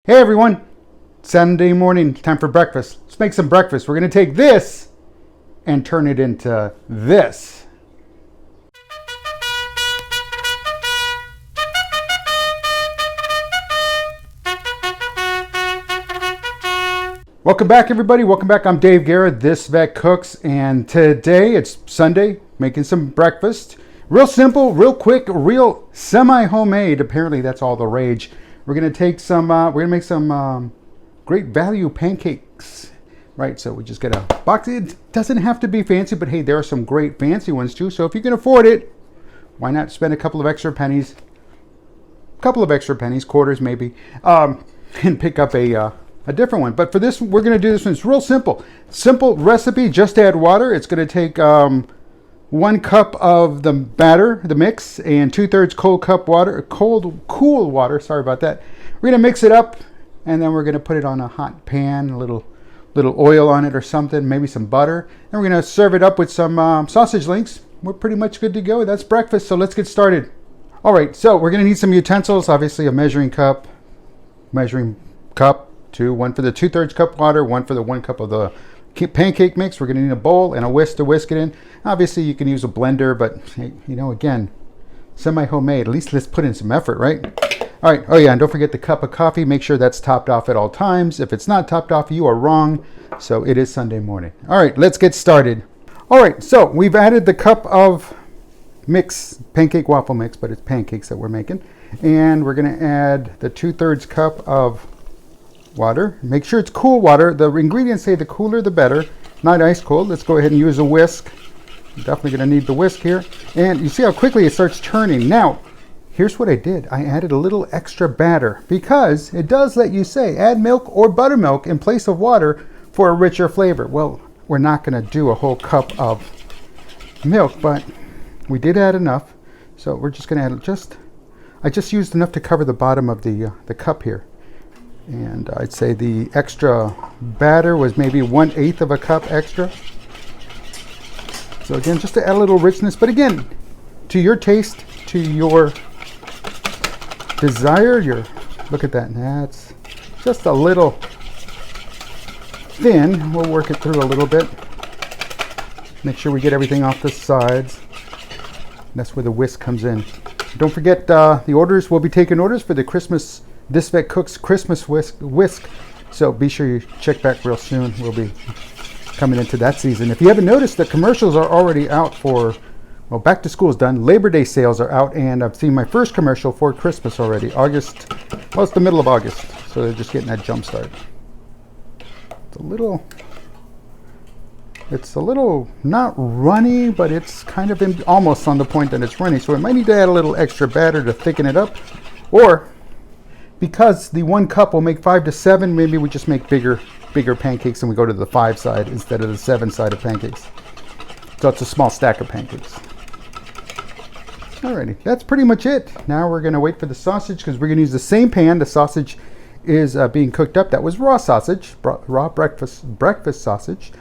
Hey everyone, Sunday morning, time for breakfast. Let's make some breakfast. We're going to take this and turn it into this. Welcome back everybody, welcome back. I'm Dave Guerra, This Vet Cooks, and today it's Sunday, making some breakfast. Real simple, real quick, real semi-homemade. Apparently that's all the rage. We're gonna take some. We're gonna make some great value pancakes, right? So we just get a box. It doesn't have to be fancy, but hey, there are some great fancy ones too. So if you can afford it, why not spend a couple of extra pennies? Quarters maybe, and pick up a different one. But for this, we're gonna do this one. It's real simple. Simple recipe. Just add water. It's gonna take 1 cup of the batter, the mix, and 2/3 cool water. Sorry about that. We're gonna mix it up, and then we're gonna put it on a hot pan, a little oil on it or something, maybe some butter. And we're gonna serve it up with some sausage links. We're pretty much good to go. That's breakfast. So let's get started. All right. So we're gonna need some utensils. Obviously, a measuring cup, two, one for the 2/3 cup water, one for the 1 cup of the pancake mix. We're going to need a bowl and a whisk to whisk it in. Obviously you can use a blender, but you know, again, semi-homemade, at least let's put in some effort, right? All right. Oh yeah, and don't forget the cup of coffee. Make sure that's topped off at all times. If it's not topped off, you are wrong. So it is Sunday morning. All right, let's get started. All right, so we've added the cup of mix, pancake waffle mix, but it's pancakes that we're making. And we're going to add the 2/3 cup of water. Make sure it's cool water. The ingredients say the cooler the better, not ice cold. Let's go ahead and use a whisk. I'm definitely going to need the whisk here. And you see how quickly it starts churning. Now, here's what I did. I added a little extra batter because it does let you say add milk or buttermilk in place of water for a richer flavor. Well, we're not going to do a whole cup of milk, but we did add enough. So we're just going to add I just used enough to cover the bottom of the cup here. And I'd say the extra batter was maybe 1/8 of a cup extra. So again, just to add a little richness, but again, to your taste, to your desire, look at that. That's just a little thin. We'll work it through a little bit. Make sure we get everything off the sides. That's where the whisk comes in. Don't forget the orders. We'll be taking orders for the This Vet Cooks Christmas whisk. So be sure you check back real soon. We'll be coming into that season. If you haven't noticed, the commercials are already out for, well, back to school is done. Labor Day sales are out, and I've seen my first commercial for Christmas already. August, well, it's the middle of August. So they're just getting that jump start. It's a little not runny, but it's kind of almost on the point that it's runny. So we might need to add a little extra batter to thicken it up. Or because the 1 cup will make 5 to 7, maybe we just make bigger pancakes and we go to the 5 side instead of the 7 side of pancakes. So it's a small stack of pancakes. Alrighty, that's pretty much it. Now we're gonna wait for the sausage because we're gonna use the same pan. The sausage is being cooked up. That was raw sausage, raw breakfast sausage,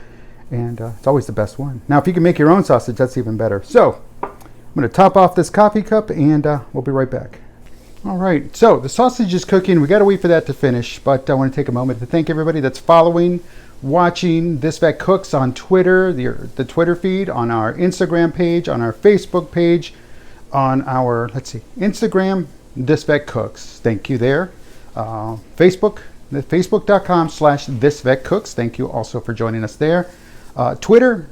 and it's always the best one. Now, if you can make your own sausage, that's even better. So I'm gonna top off this coffee cup, and we'll be right back. All right, so the sausage is cooking. We got to wait for that to finish, but I want to take a moment to thank everybody that's watching This Vet Cooks on Twitter, the Twitter feed, on our Instagram page, on our Facebook page, on our, Instagram, This Vet Cooks. Thank you there. Facebook, facebook.com/This Vet Cooks. Thank you also for joining us there. Twitter,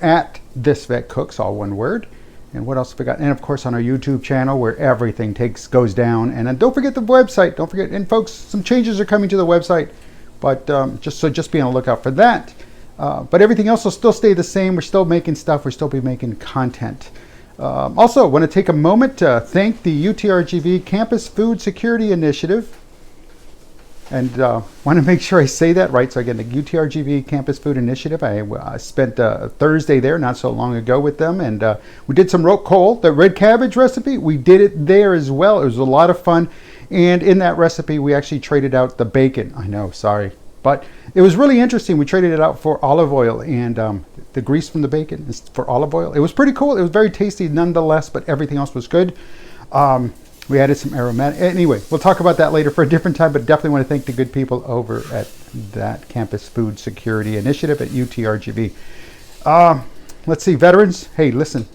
at This Vet Cooks, all one word. And what else have we got? And of course on our YouTube channel where everything goes down. And then don't forget the website. Don't forget, and folks, some changes are coming to the website, but just be on the lookout for that. But everything else will still stay the same. We're still making stuff. We'll still be making content. Also, want to take a moment to thank the UTRGV Campus Food Security Initiative. And want to make sure I say that right. So again, the UTRGV Campus Food Initiative, I spent Thursday there not so long ago with them, and we did some roast coal, the red cabbage recipe. We did it there as well. It was a lot of fun. And in that recipe, we actually traded out the bacon. I know, sorry. But it was really interesting. We traded it out for olive oil, and the grease from the bacon is for olive oil. It was pretty cool. It was very tasty nonetheless, but everything else was good. We added some aromatic. Anyway, we'll talk about that later for a different time, but definitely want to thank the good people over at that Campus Food Security Initiative at UTRGV. Let's see, veterans, hey, listen.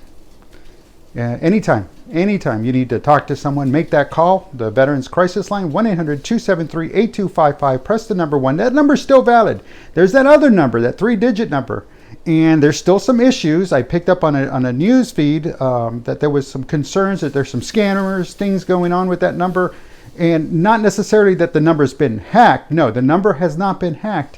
Anytime you need to talk to someone, make that call. The Veterans Crisis Line, 1-800-273-8255. Press the number 1. That number's still valid. There's that other number, that 3-digit number. And there's still some issues. I picked up on a news feed that there was some concerns that there's some scammers, things going on with that number. And not necessarily that the number's been hacked. No, the number has not been hacked.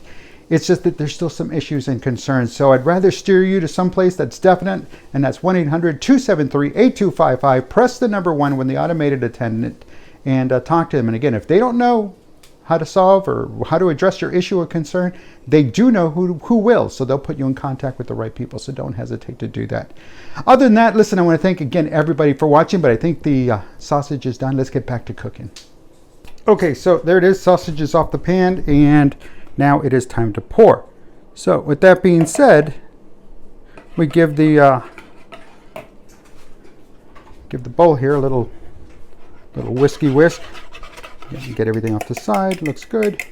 It's just that there's still some issues and concerns. So I'd rather steer you to someplace that's definite, and that's 1-800-273-8255. Press the number 1 when the automated attendant and talk to them. And again, if they don't know how to solve or how to address your issue or concern, they do know who will. So they'll put you in contact with the right people. So don't hesitate to do that. Other than that, listen, I want to thank again everybody for watching, but I think the sausage is done. Let's get back to cooking. Okay, so there it is. Sausage is off the pan, and now it is time to pour. So with that being said, we give the bowl here a little whiskey whisk. Get everything off the side. Looks good.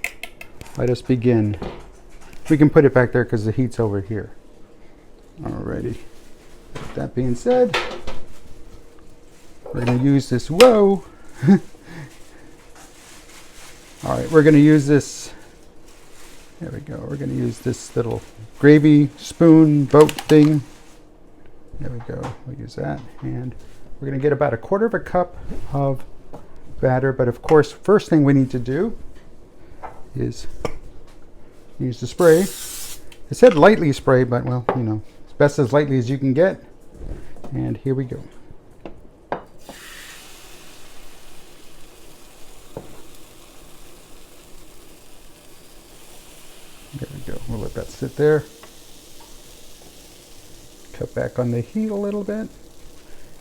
Let us begin. We can put it back there because the heat's over here. Alrighty. With that being said, we're going to use this. Whoa! Alright, we're going to use this. There we go. We're going to use this little gravy spoon boat thing. There we go. We'll use that. And we're going to get about 1/4 cup of batter. But of course, first thing we need to do is use the spray. It said lightly spray, but well, you know, as best as lightly as you can get. And here we go. There we go. We'll let that sit there. Cut back on the heat a little bit.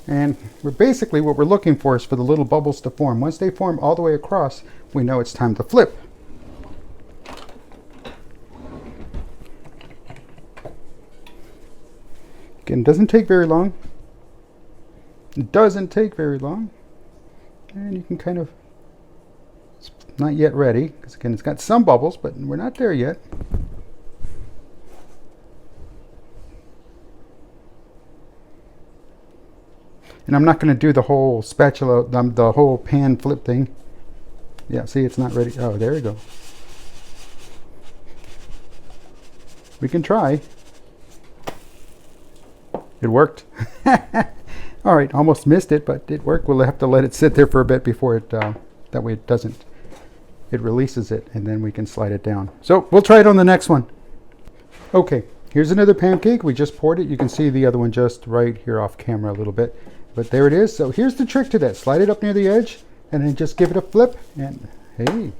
And we're basically, what we're looking for is for the little bubbles to form. Once they form all the way across, we know it's time to flip. Again, it doesn't take very long. It doesn't take very long. And you can kind of, it's not yet ready, because again, it's got some bubbles, but we're not there yet. And I'm not going to do the whole spatula, the whole pan flip thing. Yeah, see, it's not ready. Oh, there we go. We can try. It worked. All right, almost missed it, but it worked. We'll have to let it sit there for a bit before it, that way it doesn't, it releases it, and then we can slide it down. So we'll try it on the next one. Okay, here's another pancake. We just poured it. You can see the other one just right here off camera a little bit. But there it is. So here's the trick to that. Slide it up near the edge and then just give it a flip. And hey,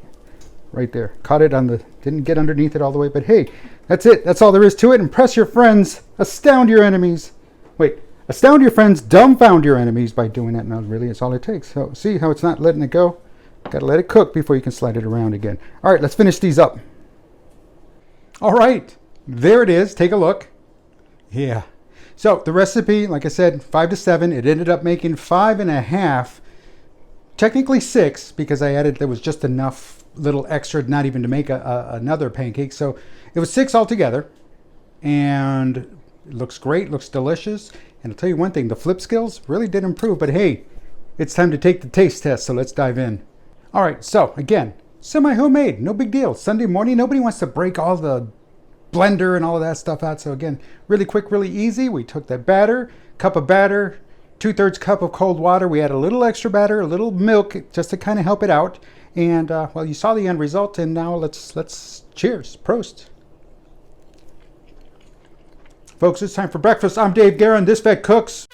right there. Caught it on the, didn't get underneath it all the way. But hey, that's it. That's all there is to it. Impress your friends. Astound your enemies. Wait, astound your friends. Dumbfound your enemies by doing that. No, really, it's all it takes. So see how it's not letting it go? Got to let it cook before you can slide it around again. All right, let's finish these up. All right, there it is. Take a look. Yeah. So the recipe, like I said, 5 to 7. It ended up making 5.5. Technically 6 because I added, there was just enough little extra not even to make another pancake. So it was 6 altogether. And it looks great, looks delicious. And I'll tell you one thing, the flip skills really did improve. But hey, it's time to take the taste test. So let's dive in. All right, so again, semi-homemade, no big deal. Sunday morning, nobody wants to break all the blender and all of that stuff out. So again, really quick, really easy. We took that batter, cup of batter, 2/3 cup of cold water. We add a little extra batter, a little milk, just to kind of help it out. And well, you saw the end result. And now let's cheers, prost. Folks, it's time for breakfast. I'm Dave Guerin. This Vet Cooks.